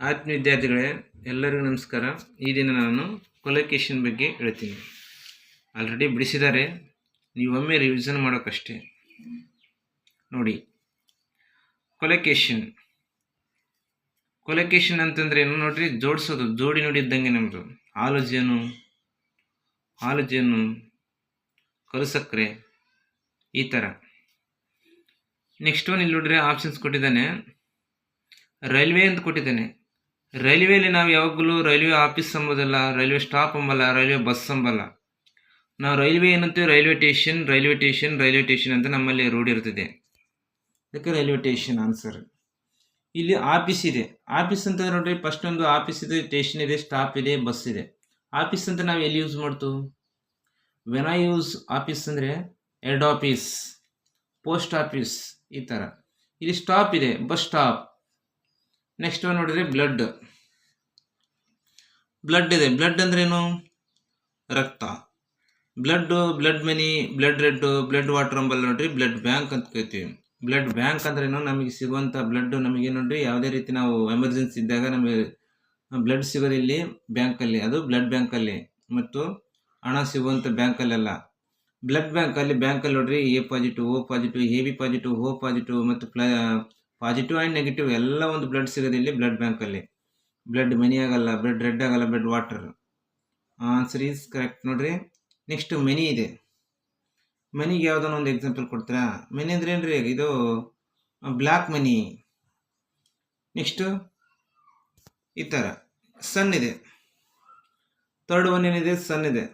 ಆತ್ಮೀಯ ವಿದ್ಯಾರ್ಥಿಗಳೇ, ಎಲ್ಲರಿಗೂ ನಮಸ್ಕಾರ. ಈ ದಿನ ನಾನು ಕೊಲೊಕೇಶನ್ ಬಗ್ಗೆ ಹೇಳ್ತೀನಿ. ಆಲ್ರೆಡಿ ಬಿಡಿಸಿದ್ದಾರೆ, ನೀವೊಮ್ಮೆ ರಿವಿಷನ್ ಮಾಡೋಕ್ಕಷ್ಟೇ. ನೋಡಿ, ಕೊಲೊಕೇಶನ್ ಅಂತಂದ್ರೆ ಏನು ನೋಡ್ರಿ, ಜೋಡಿಸೋದು, ಜೋಡಿ ನುಡಿದ್ದಂಗೆ ನಮ್ಮದು. ಹಾಲು ಜೇನು ಕರು ಸಕ್ಕರೆ, ಈ ಥರ. ನೆಕ್ಸ್ಟ್ ಒನ್ ಇಲ್ಲಿ ನೋಡ್ರಿ, ಆಪ್ಷನ್ಸ್ ಕೊಟ್ಟಿದ್ದಾನೆ. ರೈಲ್ವೆ ಅಂತ ಕೊಟ್ಟಿದ್ದಾನೆ. ರೈಲ್ವೆಯಲ್ಲಿ ನಾವು ಯಾವಾಗಲೂ ರೈಲ್ವೆ ಆಫೀಸ್ ಅಂಬೋದಲ್ಲ, ರೈಲ್ವೆ ಸ್ಟಾಪ್ ಅಂಬಲ್ಲ, ರೈಲ್ವೆ ಬಸ್ ಅಂಬಲ್ಲ. ನಾವು ರೈಲ್ವೆ ಏನಂತೀವಿ, ರೈಲ್ವೆ ಸ್ಟೇಷನ್ ಅಂತ ನಮ್ಮಲ್ಲಿ ರೂಢಿ ಇರ್ತದೆ. ಅದಕ್ಕೆ ರೈಲ್ವೆ ಸ್ಟೇಷನ್ ಆನ್ಸರ್. ಇಲ್ಲಿ ಆಫೀಸ್ ಇದೆ. ಆಫೀಸ್ ಅಂತ ನೋಡ್ರಿ, ಫಸ್ಟ್ ಒಂದು ಆಫೀಸ್ ಇದೆ, ಸ್ಟೇಷನ್ ಇದೆ, ಸ್ಟಾಪ್ ಇದೆ, ಬಸ್ ಇದೆ. ಆಫೀಸ್ ಅಂತ ನಾವು ಎಲ್ಲಿ ಯೂಸ್ ಮಾಡ್ತೀವಿ? ವೆನ್ ಐ ಯೂಸ್ ಆಫೀಸ್ ಅಂದರೆ ಹೆಡ್ ಆಫೀಸ್, ಪೋಸ್ಟ್ ಆಫೀಸ್, ಈ ಥರ. ಇಲ್ಲಿ ಸ್ಟಾಪ್ ಇದೆ, ಬಸ್ ಸ್ಟಾಪ್. ನೆಕ್ಸ್ಟ್ ನೋಡಿದ್ರೆ ಬ್ಲಡ್ ಇದೆ. ಬ್ಲಡ್ ಅಂದ್ರೇನು? ರಕ್ತ. ಬ್ಲಡ್ ಮನಿ, ಬ್ಲಡ್ ರೆಡ್, ಬ್ಲಡ್ ವಾಟರ್ ಅಂಬಲ್ಲ ನೋಡ್ರಿ, ಬ್ಲಡ್ ಬ್ಯಾಂಕ್ ಅಂತ ಕರಿತೀವಿ. ಬ್ಲಡ್ ಬ್ಯಾಂಕ್ ಅಂದ್ರೇನು? ನಮಗೆ ಸಿಗುವಂಥ ಬ್ಲಡ್ ನಮಗೆ ನೋಡ್ರಿ, ಯಾವುದೇ ರೀತಿ ನಾವು ಎಮರ್ಜೆನ್ಸಿ ಇದ್ದಾಗ ನಮಗೆ ಬ್ಲಡ್ ಸಿಗೋದು ಇಲ್ಲಿ ಬ್ಯಾಂಕಲ್ಲಿ, ಅದು ಬ್ಲಡ್ ಬ್ಯಾಂಕಲ್ಲಿ. ಮತ್ತು ಹಣ ಸಿಗುವಂಥ ಬ್ಯಾಂಕಲ್ಲೆಲ್ಲ ಬ್ಯಾಂಕಲ್ಲಿ ನೋಡ್ರಿ, A positive, O positive, A B positive, O positive ಮತ್ತು ಪಾಸಿಟಿವ್ ಆ್ಯಂಡ್ ನೆಗೆಟಿವ್ ಎಲ್ಲ ಒಂದು ಬ್ಲಡ್ ಸಿಗೋದು ಇಲ್ಲಿ ಬ್ಲಡ್ ಬ್ಯಾಂಕಲ್ಲಿ. ಬ್ಲಡ್ ಮನಿ ಆಗಲ್ಲ, ಬ್ಲಡ್ ರೆಡ್ ಆಗಲ್ಲ, blood water. Answer is correct ನೋಡ್ರಿ. ನೆಕ್ಸ್ಟ್ ಮನಿ ಇದೆ. ಮನಿಗೆ ಯಾವುದೋ ಒಂದು ಎಕ್ಸಾಂಪಲ್ ಕೊಡ್ತೀರಾ? ಮನಿ ಅಂದ್ರೆ ಏನ್ರಿ? ಇದು ಬ್ಲ್ಯಾಕ್ ಮನಿ. ನೆಕ್ಸ್ಟು ಈ ಥರ ಸನ್ ಇದೆ. ಥರ್ಡ್ ಒನ್ ಏನಿದೆ? ಸನ್ ಇದೆ.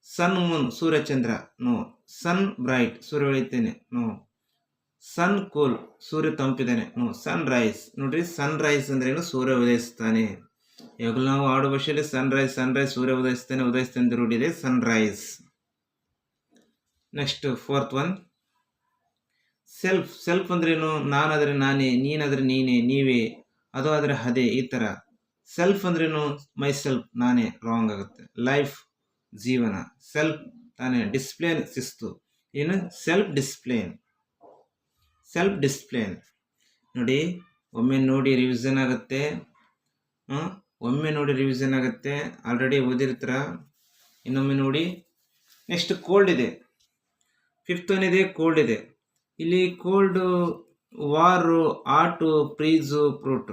ಸನ್ ಮೂನ್, ಸೂರ್ಯಚಂದ್ರ, ನೋ. ಸನ್ ಬ್ರೈಟ್, ಸೂರ್ಯ ಹೊಳಿತೇನೆ, ನೋ. ಸನ್ ಕೂಲ್, ಸೂರ್ಯ ತಂಪಿದ್ದಾನೆ, ನೋ. ಸನ್ ರೈಸ್ ನೋಡ್ರಿ, ಸನ್ ರೈಸ್ ಅಂದ್ರೇನು? ಸೂರ್ಯ ಉದಯಿಸ್ತಾನೆ. ಯಾವಾಗಲೂ ನಾವು ಆಡೋ ಭಾಷೆಯಲ್ಲಿ ಸನ್ ರೈಸ್ ಸೂರ್ಯ ಉದಯಿಸ್ತಾನೆ ರೂಢಿದೆ, sun rise. Next fourth one, self ಅಂದ್ರೇನು? ನಾನಾದರೆ ನಾನೇ, ನೀನಾದರೆ ನೀನೇ, ನೀವೇ, ಅದು ಆದರೆ ಅದೇ, ಈ ಥರ. ಸೆಲ್ಫ್ ಅಂದ್ರೇನು? ಮೈ ಸೆಲ್ಫ್, ನಾನೇ, ರಾಂಗ್ ಆಗುತ್ತೆ. ಲೈಫ್, ಜೀವನ. ಸೆಲ್ಫ್ ತಾನೇ. ಡಿಸ್ಪ್ಲೇನ್, ಶಿಸ್ತು. ಏನು? ಸೆಲ್ಫ್ ಡಿಸ್ಪ್ಲೇನ್ ನೋಡಿ. ಒಮ್ಮೆ ನೋಡಿ ರಿವಿಷನ್ ಆಗುತ್ತೆ. ಆಲ್ರೆಡಿ ಓದಿರ್ತೀರ, ಇನ್ನೊಮ್ಮೆ ನೋಡಿ. ನೆಕ್ಸ್ಟ್ ಕೋಲ್ಡ್ ಇದೆ. ಫಿಫ್ತ್ ಒನ್ ಇದೆ, ಕೋಲ್ಡ್ ಇದೆ. ಇಲ್ಲಿ ಕೋಲ್ಡ್, ವಾರು, ಆಟು, ಫ್ರೀಜು, ಫ್ರೂಟ್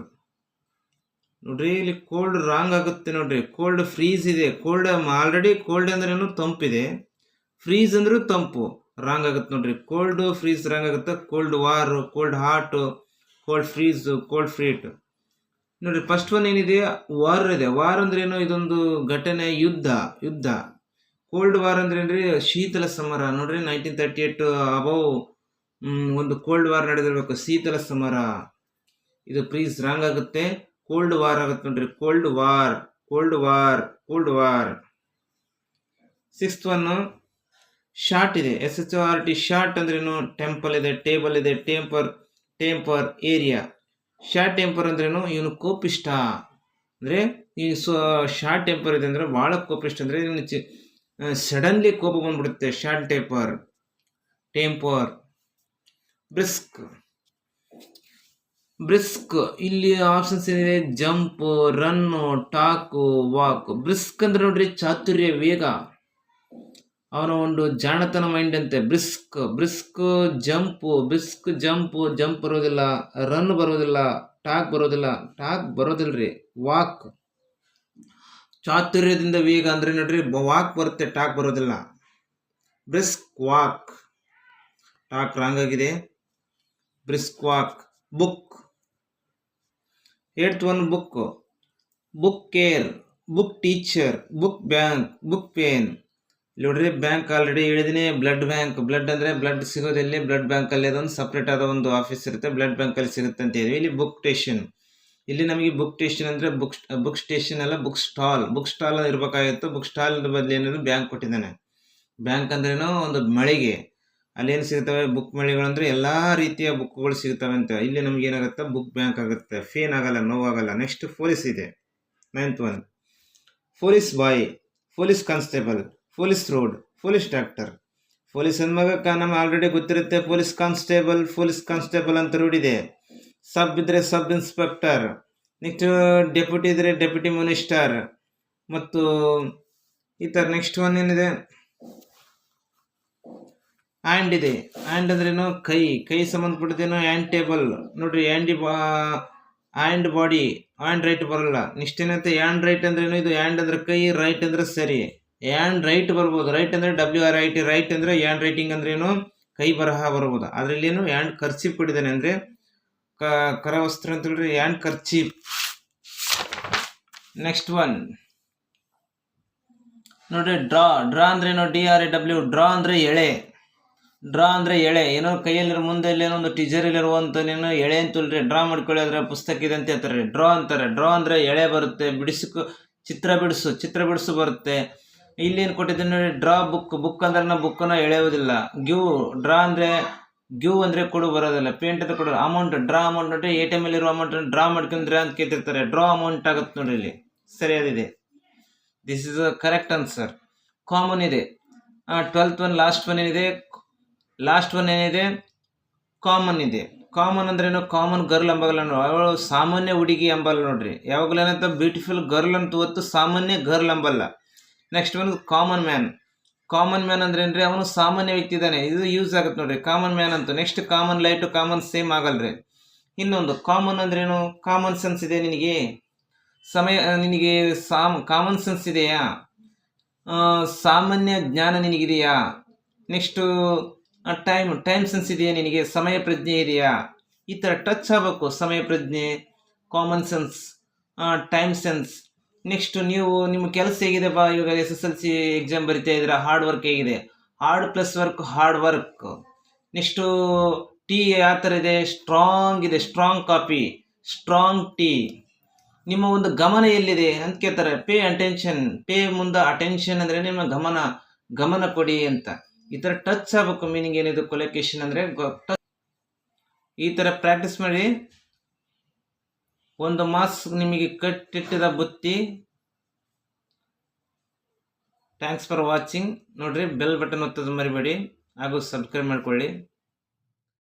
ನೋಡ್ರಿ. ಇಲ್ಲಿ ಕೋಲ್ಡ್ ರಾಂಗ್ ಆಗುತ್ತೆ ನೋಡ್ರಿ. ಕೋಲ್ಡ್ ಫ್ರೀಜ್ ಇದೆ. ಕೋಲ್ಡ್ ಆಲ್ರೆಡಿ ಕೋಲ್ಡ್ ಅಂದ್ರೇನು? ತಂಪಿದೆ. ಫ್ರೀಜ್ ಅಂದ್ರೂ ತಂಪು, ರಾಂಗ್ ಆಗುತ್ತೆ ನೋಡ್ರಿ. ಕೋಲ್ಡ್ ಫ್ರೀಜ್ ರಾಂಗ್ ಆಗುತ್ತೆ. Cold war, cold hot, cold freeze, cold freeze ನೋಡ್ರಿ. ಫಸ್ಟ್ ಒನ್ ಏನಿದೆ? ವಾರ್ ಇದೆ. ವಾರ್ ಅಂದ್ರೇನು? ಇದೊಂದು ಘಟನೆ, ಯುದ್ಧ. ಕೋಲ್ಡ್ ವಾರ್ ಅಂದ್ರೆ ಏನ್ರಿ? ಶೀತಲ ಸಮರ ನೋಡ್ರಿ. 1938 ಅಬೌವ್ ಒಂದು ಕೋಲ್ಡ್ ವಾರ್ ನಡೆದಿರ್ಬೇಕು, ಶೀತಲ ಸಮರ. ಇದು ಫ್ರೀಜ್ ರಾಂಗ್ ಆಗುತ್ತೆ, ಕೋಲ್ಡ್ ವಾರ್ ಆಗುತ್ತೆ ನೋಡ್ರಿ. Cold war. Sixth one short ಇದೆ. SHORT, ಶಾರ್ಟ್ ಅಂದ್ರೇನು? ಟೆಂಪಲ್ ಇದೆ, ಟೇಬಲ್ ಇದೆ, ಟೆಂಪರ್, ಏರಿಯಾ. ಶಾರ್ಟ್ ಟೆಂಪರ್ ಅಂದ್ರೇನು? ಇವನು ಕೋಪಿಷ್ಟ ಅಂದ್ರೆ, ನೀನು ಶಾರ್ಟ್ ಟೆಂಪರ್ ಇದೆ ಅಂದ್ರೆ ಬಹಳ ಕೋಪಿಷ್ಟ, ಅಂದ್ರೆ ಸಡನ್ಲಿ ಕೋಪ ಬಂದ್ಬಿಡುತ್ತೆ. Short temper. ಬ್ರಿಸ್ಕ್ ಇಲ್ಲಿ ಆಪ್ಷನ್ಸ್ ಏನಿದೆ? Jump, run, talk, walk. Brisk ಅಂದ್ರೆ ನೋಡ್ರಿ, ಚಾತುರ್ಯ, ವೇಗ, ಅವನ ಒಂದು ಜಾಣತನ ಮೈಂಡ್ ಅಂತೆ. ಬ್ರಿಸ್ಕ್ ಜಂಪ್ ಬರೋದಿಲ್ಲ, ರನ್ ಬರೋದಿಲ್ಲ, ಟಾಕ್ ಬರೋದಿಲ್ರಿ. ವಾಕ್ ಚಾತುರ್ಯದಿಂದ ವೇಗ ಅಂದ್ರೆ ನೋಡ್ರಿ, ವಾಕ್ ಬರುತ್ತೆ, ಟಾಕ್ ಬರೋದಿಲ್ಲ. Brisk walk. ಟಾಕ್ ರಾಂಗ್ ಆಗಿದೆ. Brisk walk. Book. Eighth one, book care, book teacher, book bank, book pain. ನೋಡ್ರಿ, ಬ್ಯಾಂಕ್ ಆಲ್ರೆಡಿ ಹೇಳಿದೀನಿ. ಬ್ಲಡ್ ಬ್ಯಾಂಕ್, ಬ್ಲಡ್ ಅಂದ್ರೆ ಬ್ಲಡ್ ಸಿಗೋದಲ್ಲಿ ಬ್ಲಡ್ ಬ್ಯಾಂಕ್ ಅಲ್ಲಿ, ಅದೊಂದು ಸಪ್ರೇಟ್ ಆದ ಒಂದು ಆಫೀಸ್ ಇರುತ್ತೆ, ಬ್ಲಡ್ ಬ್ಯಾಂಕ್ ಅಲ್ಲಿ ಸಿಗುತ್ತೆ ಅಂತ ಹೇಳಿದ್ವಿ. ಇಲ್ಲಿ ಬುಕ್ ಸ್ಟೇಷನ್. ಇಲ್ಲಿ ನಮಗೆ ಬುಕ್ ಸ್ಟೇಷನ್ ಅಂದ್ರೆ ಬುಕ್ ಸ್ಟೇಷನ್ ಅಲ್ಲ, ಬುಕ್ ಸ್ಟಾಲ್ ಇರ್ಬೇಕಾಗಿತ್ತು. ಬುಕ್ ಸ್ಟಾಲ್ ಬದಲು ಏನಾದ್ರು ಬ್ಯಾಂಕ್ ಕೊಟ್ಟಿದ್ದಾನೆ. ಬ್ಯಾಂಕ್ ಅಂದ್ರೇನು? ಒಂದು ಮಳಿಗೆ. ಅಲ್ಲೇನು ಸಿಗ್ತವೆ? ಬುಕ್ ಮಳಿಗೆಗಳಂದ್ರೆ ಎಲ್ಲಾ ರೀತಿಯ ಬುಕ್ಗಳು ಸಿಗ್ತವೆ ಅಂತ. ಇಲ್ಲಿ ನಮ್ಗೆ ಏನಾಗುತ್ತೆ? ಬುಕ್ ಬ್ಯಾಂಕ್ ಆಗುತ್ತೆ. ಫೇನ್ ಆಗಲ್ಲ, ನೋವಾಗಲ್ಲ. ನೆಕ್ಸ್ಟ್ ಪೊಲೀಸ್ ಇದೆ. 9th one, police boy, police constable, police road, police doctor. Police ಅಂದ್ಮಗ ನಮ್ಗೆ ಆಲ್ರೆಡಿ ಗೊತ್ತಿರುತ್ತೆ. ಪೊಲೀಸ್ ಕಾನ್ಸ್ಟೇಬಲ್ ಅಂತ ರೂಢಿದೆ. ಸಬ್ ಇದ್ರೆ ಸಬ್ ಇನ್ಸ್ಪೆಕ್ಟರ್. ನೆಕ್ಸ್ಟ್ ಡೆಪ್ಯೂಟಿ ಇದ್ರೆ ಡೆಪ್ಯೂಟಿ ಮಿನಿಸ್ಟರ್. ಮತ್ತು ಈ ಥರ ನೆಕ್ಸ್ಟ್ ಒನ್ ಏನಿದೆ, ಹ್ಯಾಂಡ್ ಇದೆ. ಹ್ಯಾಂಡ್ ಅಂದ್ರೇನು ಕೈ ಸಂಬಂಧಪಟ್ಟಿದ್ದೇನು ಹ್ಯಾಂಡ್ ಟೇಬಲ್ ನೋಡ್ರಿ. ಹ್ಯಾಂಡ್ ಬಾಡಿ, ಹ್ಯಾಂಡ್ ರೈಟ್ ಬರಲ್ಲ. ನೆಕ್ಸ್ಟ್ ಏನಂತೆ ಹ್ಯಾಂಡ್ ರೈಟ್ ಅಂದ್ರೇನು, ಇದು ಹ್ಯಾಂಡ್ ಅಂದ್ರೆ ಕೈ, ರೈಟ್ ಅಂದ್ರೆ ಸರಿ. ಹ್ಯಾಂಡ್ ರೈಟ್ ಬರ್ಬೋದು. ರೈಟ್ ಅಂದ್ರೆ WRIT, ರೈಟ್ ಅಂದ್ರೆ ಹ್ಯಾಂಡ್ ರೈಟಿಂಗ್ ಅಂದ್ರೇನು ಕೈ ಬರಹ ಬರ್ಬೋದು. ಅದ್ರಲ್ಲಿ ಏನು ಹ್ಯಾಂಡ್ ಕರ್ಚೀಪ್ ಕೊಟ್ಟಿದ್ದಾನೆ ಅಂದ್ರೆ ಕರವಸ್ತ್ರ ಅಂತ ಹೇಳ್ರಿ, ಹ್ಯಾಂಡ್ ಕರ್ಚೀಪ್. ನೆಕ್ಸ್ಟ್ ಒನ್ ನೋಡ್ರಿ, ಡ್ರಾ ಅಂದ್ರೇನು DRAW. ಡ್ರಾ ಅಂದ್ರೆ ಎಳೆ. ಏನೋ ಕೈಯಲ್ಲಿ ಮುಂದೆ ಏನೋ ಒಂದು ಟೀಚರಲ್ಲಿರುವಂತ ಎಳೆ ಅಂತಲ್ರಿ. ಡ್ರಾ ಮಾಡ್ಕೊಳ್ಳಿ, ಅದ್ರ ಪುಸ್ತಕ ಇದೆ ಅಂತ ಹೇಳ್ತಾರೆ, ಡ್ರಾ ಅಂತಾರೆ. ಡ್ರಾ ಅಂದ್ರೆ ಎಳೆ ಬರುತ್ತೆ. ಚಿತ್ರ ಬಿಡಿಸು ಬರುತ್ತೆ. ಇಲ್ಲಿ ಏನು ಕೊಟ್ಟಿದ್ದೀನಿ ನೋಡಿ, ಡ್ರಾ ಬುಕ್ ಅಂದ್ರೆ ನಾವು ಬುಕ್ಕನ್ನು ಎಳೆಯೋದಿಲ್ಲ. ಗಿವ್ ಅಂದ್ರೆ ಕೊಡು ಬರೋದಿಲ್ಲ. ಪೇಂಟ್ ಅಂತ ಕೊಡೋದು. ಅಮೌಂಟ್, ಡ್ರಾ ಅಮೌಂಟ್ ನೋಡ್ರಿ, ATM ಇರೋ ಅಮೌಂಟ್ ಡ್ರಾ ಮಾಡ್ಕೊಂಡ್ರೆ ಅಂತ ಕೇಳ್ತಿರ್ತಾರೆ. ಡ್ರಾ ಅಮೌಂಟ್ ಆಗುತ್ತೆ ನೋಡ್ರಿ, ಇಲ್ಲಿ ಸರಿಯಾದಿದೆ. This is a correct answer. Common ಇದೆ. 12th ಒನ್ ಲಾಸ್ಟ್ ಒನ್ ಏನಿದೆ, ಕಾಮನ್ ಇದೆ. ಕಾಮನ್ ಅಂದ್ರೇನು, ಕಾಮನ್ ಗರ್ಲ್ ಅಂಬಲ್ಲ. ಅವಳು ಸಾಮಾನ್ಯ ಹುಡುಗಿ ಅಂಬಲ್ಲ ನೋಡ್ರಿ. ಯಾವಾಗಲೇನಂತ ಬ್ಯೂಟಿಫುಲ್ ಗರ್ಲ್ ಅಂತ ಹೊತ್ತು ಸಾಮಾನ್ಯ ಗರ್ಲ್ ಅಂಬಲ್ಲ. ನೆಕ್ಸ್ಟ್ ಒಂದು ಕಾಮನ್ ಮ್ಯಾನ್ ಅಂದ್ರೆ ಏನ್ರಿ, ಅವನು ಸಾಮಾನ್ಯ ವ್ಯಕ್ತಿ ಇದ್ದಾನೆ. ಇದು ಯೂಸ್ ಆಗುತ್ತೆ ನೋಡ್ರಿ, ಕಾಮನ್ ಮ್ಯಾನ್ ಅಂತ. Next common light, common same ಆಗಲ್ರಿ. ಇನ್ನೊಂದು ಕಾಮನ್ ಅಂದ್ರೇನು, ಕಾಮನ್ ಸೆನ್ಸ್ ಇದೆ ನಿನಗೆ, ಕಾಮನ್ ಸೆನ್ಸ್ ಇದೆಯಾ, ಸಾಮಾನ್ಯ ಜ್ಞಾನ ನಿನಗಿದೆಯಾ. ನೆಕ್ಸ್ಟು ಟೈಮ್ ಸೆನ್ಸ್ ಇದೆಯಾ ನಿನಗೆ, ಸಮಯ ಪ್ರಜ್ಞೆ ಇದೆಯಾ. ಈ ಥರ ಟಚ್ ಆಗಬೇಕು. ಸಮಯ ಪ್ರಜ್ಞೆ, common sense, time sense. Next ನಿಮ್ಮ ಕೆಲಸ ಹೇಗಿದೆ ಬಾ. ಇವಾಗ SSLC ಎಕ್ಸಾಮ್ ಬರಿತಾ ಇದ್ದೀರಾ, ಹಾರ್ಡ್ ವರ್ಕ್ ಹೇಗಿದೆ, hard plus work, hard work. Next tea ಯಾವ ಥರ ಇದೆ, ಸ್ಟ್ರಾಂಗ್ ಇದೆ, ಸ್ಟ್ರಾಂಗ್ ಕಾಫಿ, ಸ್ಟ್ರಾಂಗ್ ಟೀ. ನಿಮ್ಮ ಒಂದು ಗಮನ ಎಲ್ಲಿದೆ ಅಂತ ಕೇಳ್ತಾರೆ. Pay attention. ಪೇ ಮುಂದೆ ಅಟೆನ್ಷನ್ ಅಂದ್ರೆ ನಿಮ್ಮ ಗಮನ ಕೊಡಿ ಅಂತ. ಈ ಥರ ಟಚ್ ಆಗಬೇಕು. ಮೀನಿಂಗ್ ಏನಿದೆ ಕೊಲೊಕೇಶನ್ ಅಂದ್ರೆ ಈ ಥರ ಪ್ರಾಕ್ಟೀಸ್ ಮಾಡಿ. ಒಂದು ಮಾಸ್ ನಿಮಗೆ ಕಟ್ಟಿಟ್ಟಿದ ಬುತ್ತಿ. Thanks for watching. ನೋಡ್ರಿ, ಬೆಲ್ ಬಟನ್ ಒತ್ತೋದು ಮರಿಬೇಡಿ, ಹಾಗೂ ಸಬ್ಸ್ಕ್ರೈಬ್ ಮಾಡ್ಕೊಳ್ಳಿ.